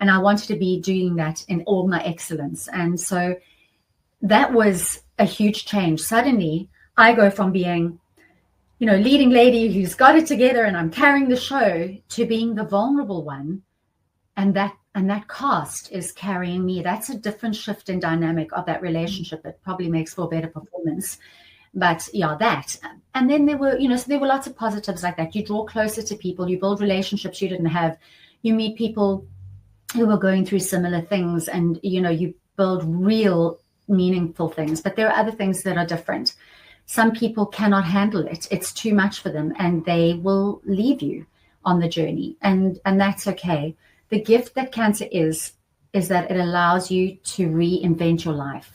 And I wanted to be doing that in all my excellence. And so that was a huge change. Suddenly, I go from being, leading lady who's got it together and I'm carrying the show, to being the vulnerable one. And that cast is carrying me. That's a different shift in dynamic of that relationship that probably makes for a better performance. But yeah, that. And then there were lots of positives like that. You draw closer to people, you build relationships you didn't have, you meet people who are going through similar things, and you build real meaningful things. But there are other things that are different. Some people cannot handle it. It's too much for them, and they will leave you on the journey, and that's okay. The gift that cancer is that it allows you to reinvent your life,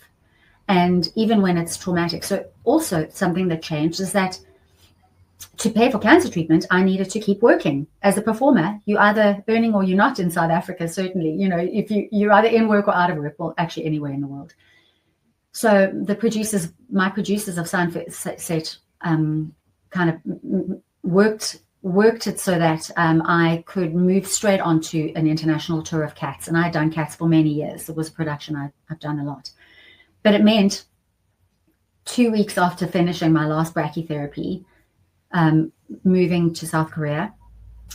and even when it's traumatic. So also something that changed is that to pay for cancer treatment, I needed to keep working. As a performer, you're either earning or you're not in South Africa, certainly. If you're either in work or out of work, well, actually anywhere in the world. So my producers of Seinfeld set kind of worked it so that I could move straight onto an international tour of Cats. And I had done Cats for many years. It was a production I've done a lot. But it meant 2 weeks after finishing my last brachytherapy, moving to South Korea,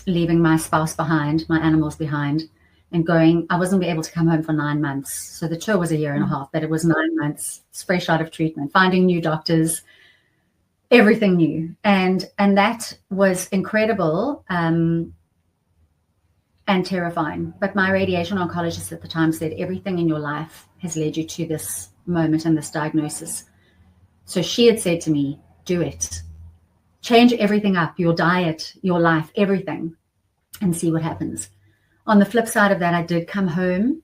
leaving my spouse behind, my animals behind, and going. I wasn't able to come home for 9 months. So the tour was a year and a half, but it was 9 months, fresh out of treatment, finding new doctors, everything new. And that was incredible and terrifying. But my radiation oncologist at the time said, everything in your life has led you to this moment and this diagnosis. So she had said to me, do it. Change everything up, your diet, your life, everything, and see what happens. On the flip side of that, I did come home,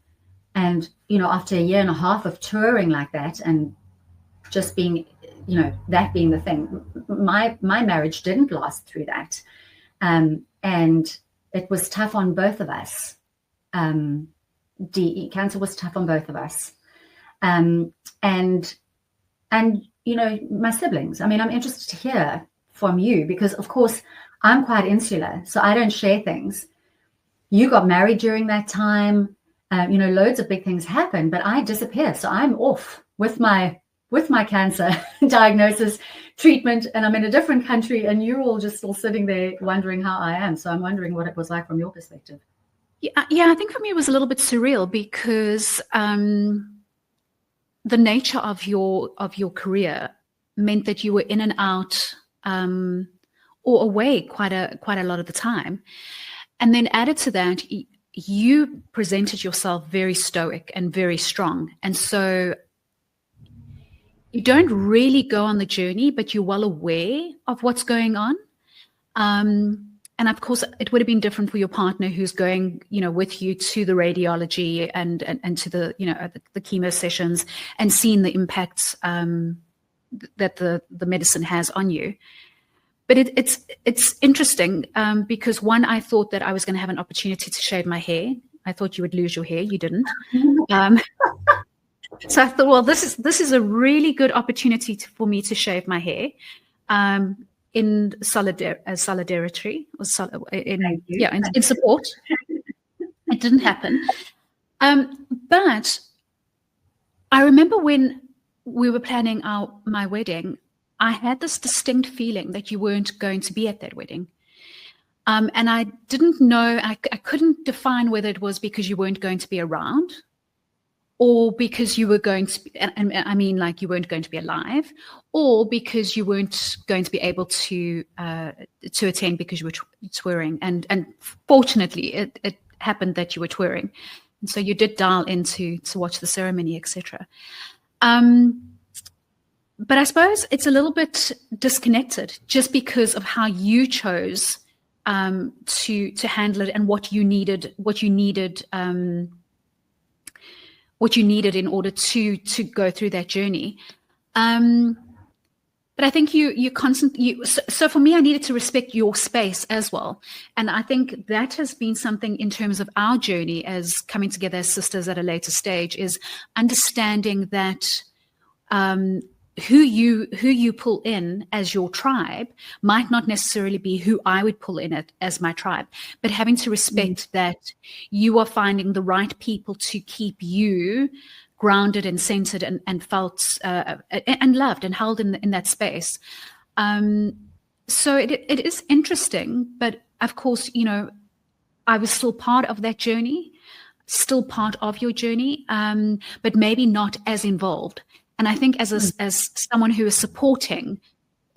and, after a year and a half of touring like that, and just being, that being the thing, my marriage didn't last through that. And it was tough on both of us. Cancer was tough on both of us. And my siblings, I'm interested to hear from you, because of course I'm quite insular, so I don't share things. You got married during that time, loads of big things happen, but I disappear. So I'm off with my cancer diagnosis, treatment, and I'm in a different country, and you're all just still sitting there wondering how I am. So I'm wondering what it was like from your perspective. Yeah, I think for me it was a little bit surreal, because the nature of your career meant that you were in and out or away quite a lot of the time. And then added to that, you presented yourself very stoic and very strong. And so you don't really go on the journey, but you're well aware of what's going on. And of course, it would have been different for your partner who's going, with you to the radiology and to the, the chemo sessions, and seeing the impacts that the medicine has on you. But it's interesting because, one, I thought that I was going to have an opportunity to shave my hair. I thought you would lose your hair. You didn't. So I thought, well, this is a really good opportunity for me to shave my hair in solidarity, in support. It didn't happen. But I remember when we were planning my wedding, I had this distinct feeling that you weren't going to be at that wedding. And I didn't know, I couldn't define whether it was because you weren't going to be around, or because you were going to be, and I mean, like, you weren't going to be alive, or because you weren't going to be able to attend because you were touring. And fortunately, it happened that you were touring. And so you did dial in to watch the ceremony, etc. But I suppose it's a little bit disconnected just because of how you chose to handle it, and what you needed in order to go through that journey. But I think you constantly. So for me, I needed to respect your space as well, and I think that has been something in terms of our journey as coming together as sisters at a later stage, is understanding that. Who you pull in as your tribe might not necessarily be who I would pull in as my tribe, but having to respect that you are finding the right people to keep you grounded and centered and felt and loved and held in that space. So it is interesting, but of course, I was still part of that journey, still part of your journey, but maybe not as involved. And I think as someone who is supporting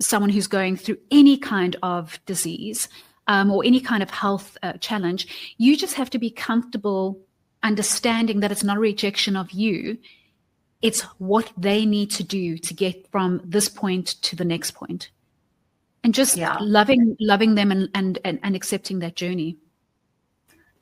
someone who's going through any kind of disease or any kind of health challenge, you just have to be comfortable understanding that it's not a rejection of you, it's what they need to do to get from this point to the next point. And just loving them and accepting that journey.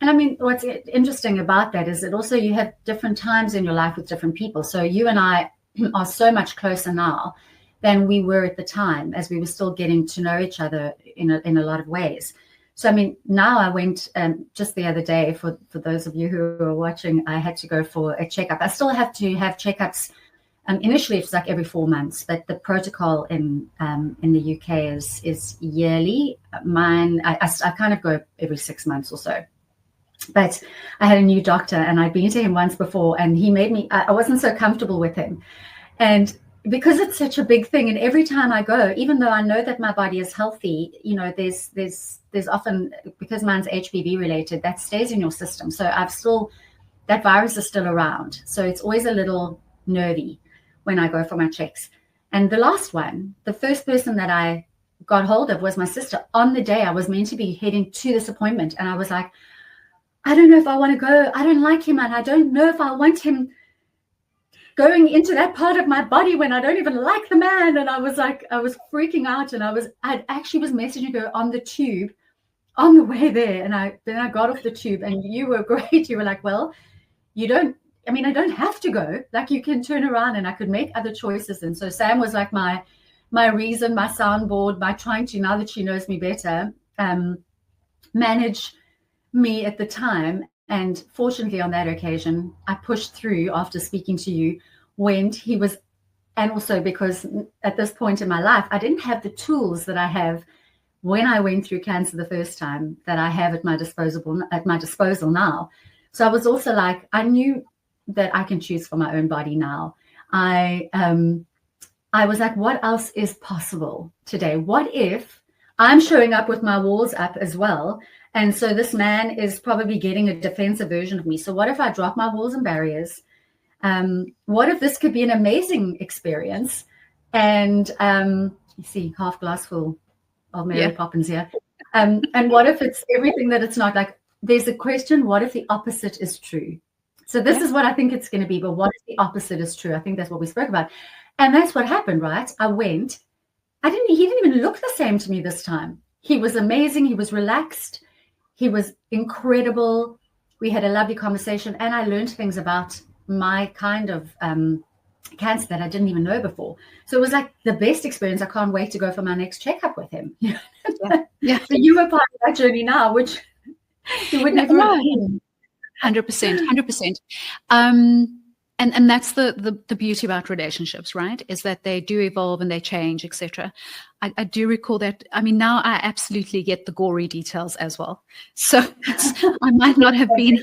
And I mean, what's interesting about that is that also you have different times in your life with different people. So you and I are so much closer now than we were at the time, as we were still getting to know each other in a lot of ways. So, I mean, now I went just the other day, for those of you who are watching, I had to go for a checkup. I still have to have checkups. Initially, it's like every 4 months, but the protocol in the UK is yearly. Mine, I kind of go every 6 months or so. But I had a new doctor, and I'd been to him once before, and he made me, I wasn't so comfortable with him. And because it's such a big thing, and every time I go, even though I know that my body is healthy, you know, there's often, because mine's HPV related, that stays in your system. So that virus is still around. So it's always a little nervy when I go for my checks. And the last one, the first person that I got hold of was my sister on the day I was meant to be heading to this appointment. And I was like, I don't know if I want to go. I don't like him, and I don't know if I want him going into that part of my body when I don't even like the man. And I was freaking out, and I actually was messaging her on the tube on the way there. And then I got off the tube, and you were great. You were like, well, I don't have to go. Like, you can turn around, and I could make other choices. And so Sam was like my reason, my soundboard, my trying to, now that she knows me better, manage me at the time. And fortunately on that occasion, I pushed through after speaking to you, and also because at this point in my life, I didn't have the tools that I have when I went through cancer the first time that I have at my disposal now. So I was also like, I knew that I can choose for my own body now. I was like, what else is possible today? What if I'm showing up with my walls up as well? And so this man is probably getting a defensive version of me. So what if I drop my walls and barriers? What if this could be an amazing experience? And you see, half glass full of Mary Poppins here. And what if it's everything that it's not? Like, there's a question, what if the opposite is true? So this is what I think it's going to be, but what if the opposite is true? I think that's what we spoke about. And that's what happened, right? I went. He didn't even look the same to me this time. He was amazing. He was relaxed. He was incredible. We had a lovely conversation, and I learned things about my kind of cancer that I didn't even know before. So it was like the best experience. I can't wait to go for my next checkup with him. Yeah. So you were part of that journey now, which you would never have been. 100%. And that's the beauty about relationships, right? Is that they do evolve and they change, etc. I do recall that. I mean, now I absolutely get the gory details as well. So I might not have been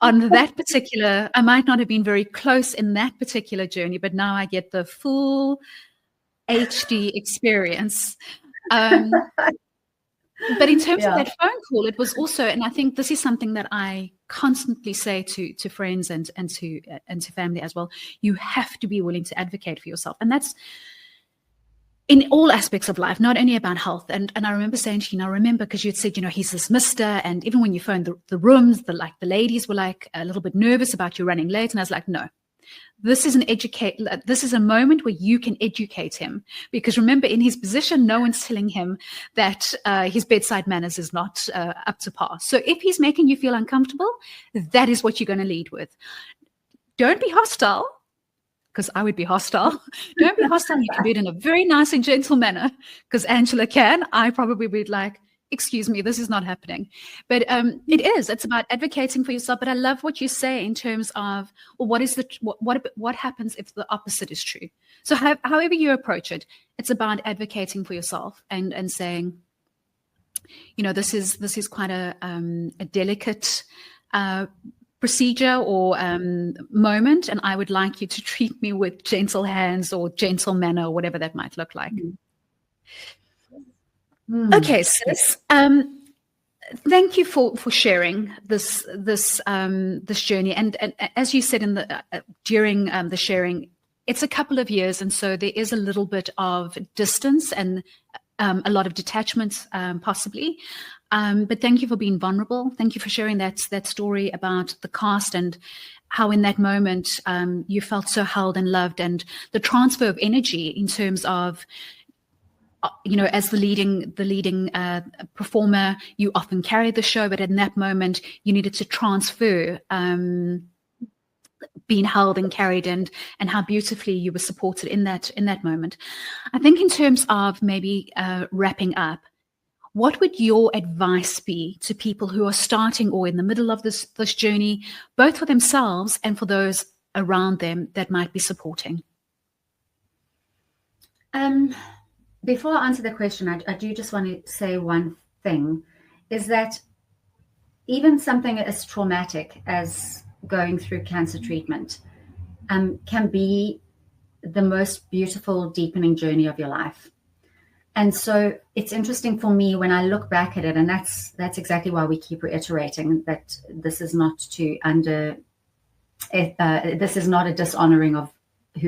on that particular, I might not have been very close in that particular journey, but now I get the full HD experience. But in terms of that phone call, it was also, and I think this is something that I constantly say to friends and to family as well, you have to be willing to advocate for yourself. And that's in all aspects of life, not only about health. And I remember saying to you, I remember because you'd said, he's this mister. And even when you phoned the rooms, the ladies were like a little bit nervous about you running late. And I was like, no. This is a moment where you can educate him, because remember, in his position, no one's telling him that his bedside manners is not up to par. So if he's making you feel uncomfortable, that is what you're going to lead with. Don't be hostile, because I would be hostile. Don't be hostile. You can do it in a very nice and gentle manner, because Angela can. I probably would like, excuse me, this is not happening. But it's about advocating for yourself. But I love what you say in terms of, well, what happens if the opposite is true? So however you approach it, it's about advocating for yourself and saying, this is quite a delicate procedure or moment, and I would like you to treat me with gentle hands or gentle manner, or whatever that might look like. Okay, sis. Thank you for sharing this journey. And as you said during the sharing, it's a couple of years, and so there is a little bit of distance and a lot of detachment, possibly. But thank you for being vulnerable. Thank you for sharing that story about the cast and how in that moment you felt so held and loved, and the transfer of energy in terms of, as the leading performer, you often carry the show, but in that moment you needed to transfer being held and carried, and how beautifully you were supported in that moment. I think in terms of maybe wrapping up, what would your advice be to people who are starting or in the middle of this journey, both for themselves and for those around them that might be supporting? Before I answer the question, I do just want to say one thing, is that even something as traumatic as going through cancer treatment can be the most beautiful, deepening journey of your life. And so it's interesting for me when I look back at it, and that's exactly why we keep reiterating that this is not this is not a dishonoring of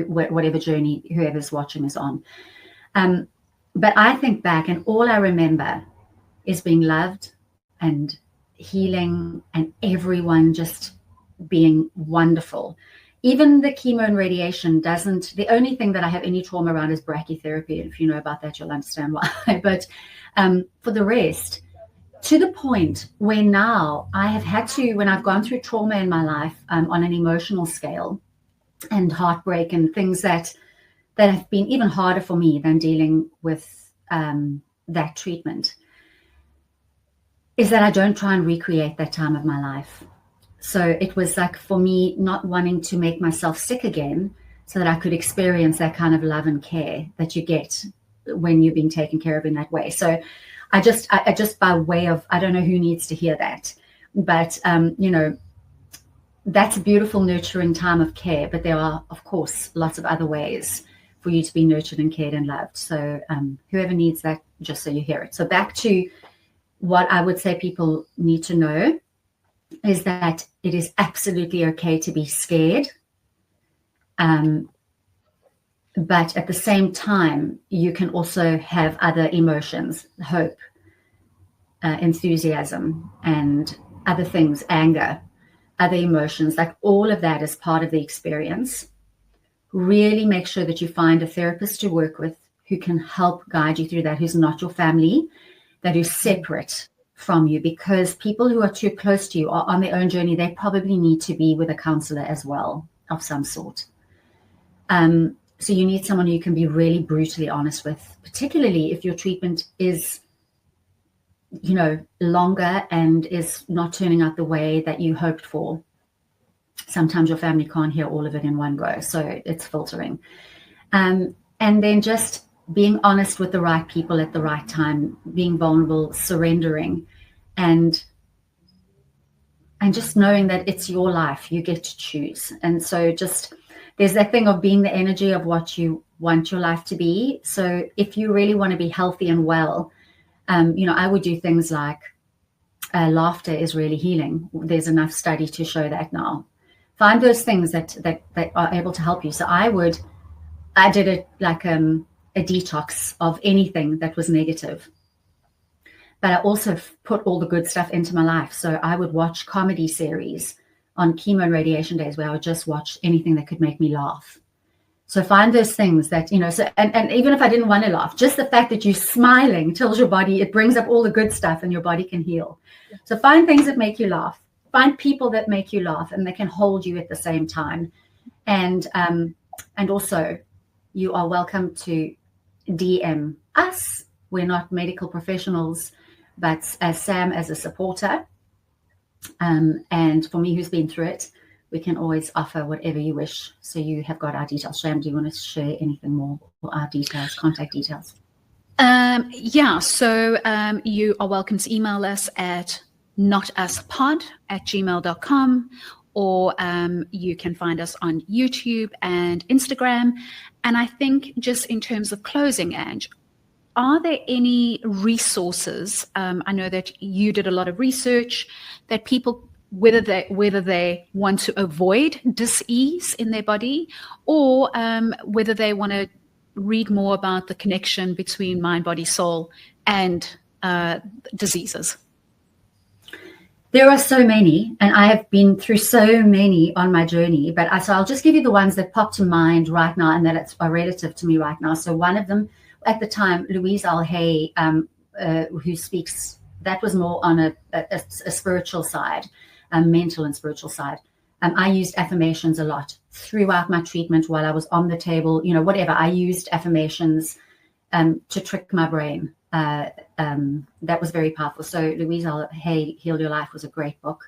whatever journey whoever's watching is on. But I think back, and all I remember is being loved and healing, and everyone just being wonderful. Even the chemo and radiation the only thing that I have any trauma around is brachytherapy. And if you know about that, you'll understand why. But for the rest, to the point where now I have had to, when I've gone through trauma in my life on an emotional scale and heartbreak and things that have been even harder for me than dealing with that treatment, is that I don't try and recreate that time of my life. So it was like, for me, not wanting to make myself sick again so that I could experience that kind of love and care that you get when you're being taken care of in that way. So I just by way of, I don't know who needs to hear that, but, that's a beautiful, nurturing time of care. But there are, of course, lots of other ways for you to be nurtured and cared and loved. So whoever needs that, just so you hear it. So back to what I would say people need to know is that it is absolutely okay to be scared. But at the same time, you can also have other emotions, hope, enthusiasm, and other things, anger, other emotions, like all of that is part of the experience. Really make sure that you find a therapist to work with who can help guide you through that, who's not your family, that is separate from you, because people who are too close to you are on their own journey. They probably need to be with a counselor as well of some sort. So you need someone who you can be really brutally honest with, particularly if your treatment is, longer and is not turning out the way that you hoped for. Sometimes your family can't hear all of it in one go, so it's filtering. And then just being honest with the right people at the right time, being vulnerable, surrendering, and just knowing that it's your life, you get to choose. And so just, there's that thing of being the energy of what you want your life to be. So if you really want to be healthy and well, I would do things like laughter is really healing. There's enough study to show that now. Find those things that are able to help you. So I did it like a detox of anything that was negative. But I also put all the good stuff into my life. So I would watch comedy series on chemo and radiation days where I would just watch anything that could make me laugh. So find those things that, and even if I didn't want to laugh, just the fact that you're smiling tells your body, it brings up all the good stuff and your body can heal. So find things that make you laugh. Find people that make you laugh and they can hold you at the same time. And also, you are welcome to DM us. We're not medical professionals, but as Sam, as a supporter, and for me, who's been through it, we can always offer whatever you wish. So you have got our details. Sam, do you want to share anything more, or our details, contact details? So you are welcome to email us at notuspod@gmail.com, or you can find us on YouTube and Instagram. And I think just in terms of closing, Ange, are there any resources? I know that you did a lot of research that people, whether they want to avoid dis-ease in their body, or whether they want to read more about the connection between mind, body, soul, and diseases. There are so many, and I have been through so many on my journey, so I'll just give you the ones that pop to mind right now and that are relative to me right now. So one of them, at the time, Louise L. Hay, who speaks, that was more on a spiritual side, a mental and spiritual side. I used affirmations a lot throughout my treatment while I was on the table, whatever. I used affirmations to trick my brain. That was very powerful. So Louise L. Hay, Heal Your Life, was a great book.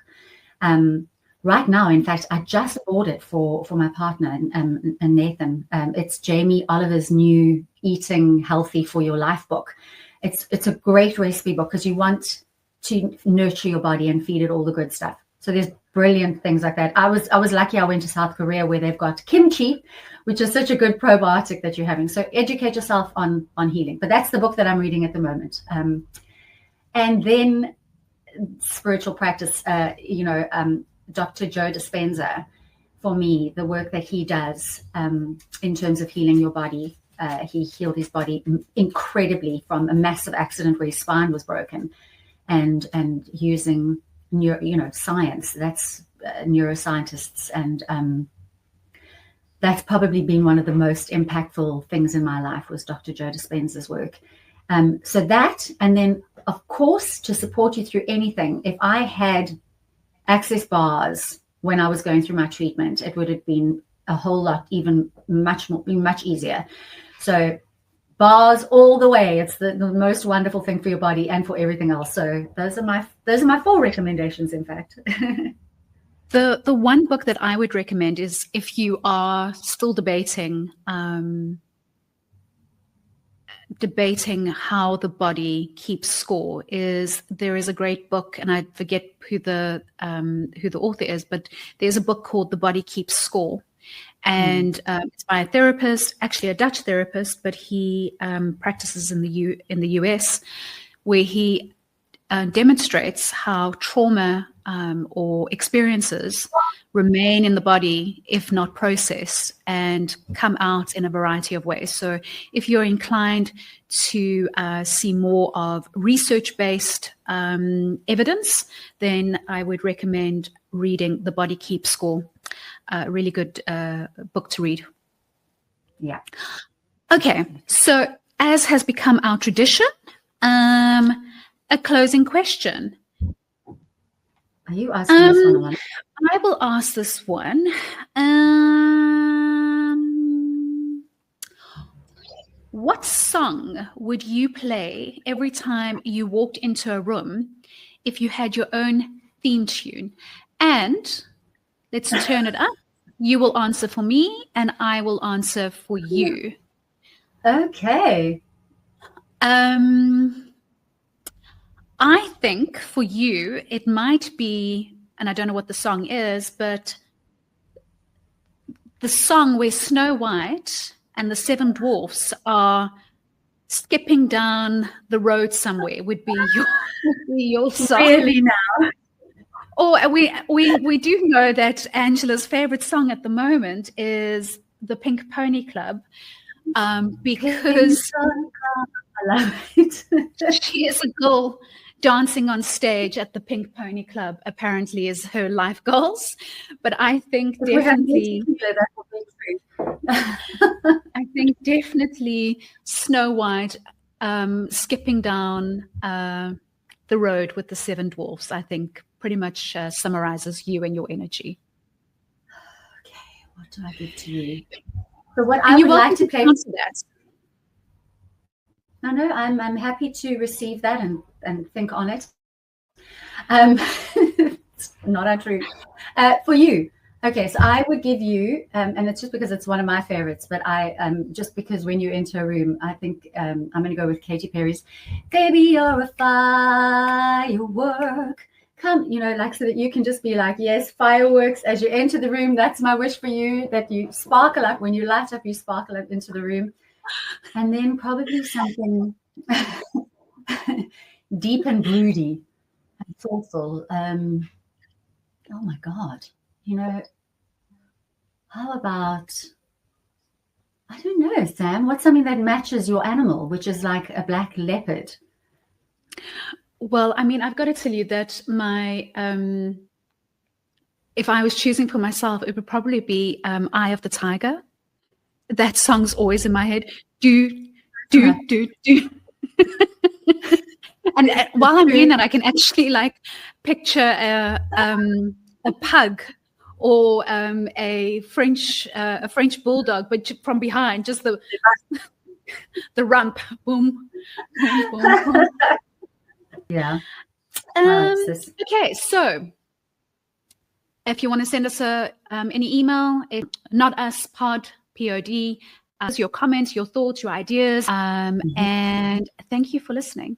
Right now, in fact, I just bought it for my partner, and Nathan. It's Jamie Oliver's new Eating Healthy for Your Life book. It's a great recipe book because you want to nurture your body and feed it all the good stuff. So there's brilliant things like that. I was lucky. I went to South Korea where they've got kimchi, which is such a good probiotic that you're having. So educate yourself on healing. But that's the book that I'm reading at the moment. And then spiritual practice, Dr. Joe Dispenza, for me, the work that he does in terms of healing your body. He healed his body incredibly from a massive accident where his spine was broken, and using science. That's neuroscientists, and that's probably been one of the most impactful things in my life was Dr. Joe Dispenza's work. So that, and then of course, to support you through anything, if I had access bars when I was going through my treatment, it would have been a whole lot, even much easier. So bars all the way. It's the most wonderful thing for your body and for everything else. So those are my 4 recommendations, in fact. The one book that I would recommend is, if you are still debating how the body keeps score, there is a great book, and I forget who the author is, but there's a book called The Body Keeps Score. And it's by a therapist, actually a Dutch therapist, but he practices in the US, where he demonstrates how trauma or experiences remain in the body if not processed and come out in a variety of ways. So if you're inclined to see more of research-based evidence, then I would recommend reading The Body Keeps Score. A really good book to read. Yeah. Okay, so as has become our tradition, a closing question. Are you asking this one? I will ask this one. What song would you play every time you walked into a room if you had your own theme tune? And let's turn it up. You will answer for me, and I will answer for you. Okay. I think for you, it might be, and I don't know what the song is, but the song where Snow White and the 7 dwarfs are skipping down the road somewhere would be your song. Really now? Oh, we do know that Angela's favorite song at the moment is the Pink Pony Club, because I love it. she is a girl dancing on stage at the Pink Pony Club, apparently, is her life goals. But I think definitely I think definitely Snow White skipping down the road with the 7 dwarfs, I think pretty much summarizes you and your energy. Okay, what do I give to you? So what I would like to play. That. No, I'm happy to receive that and think on it. It's not untrue. For you, okay, so I would give you, and it's just because it's one of my favorites, but I just because when you enter a room, I think I'm going to go with Katy Perry's "Baby, You're a Firework." Come, like, so that you can just be like, yes, fireworks as you enter the room. That's my wish for you, that you sparkle up. When you light up, you sparkle up into the room. And then probably something deep and broody and thoughtful. Oh my God. How about, I don't know, Sam, what's something that matches your animal, which is like a black leopard? Well, I mean, I've got to tell you that my if I was choosing for myself, it would probably be Eye of the Tiger. That song's always in my head. Do. And while I'm doing that, I can actually like picture a pug or a French bulldog, but from behind, just the rump, boom, boom, boom, boom. Yeah. Okay, so if you want to send us any email, not us pod pod, your comments, your thoughts, your ideas, and thank you for listening.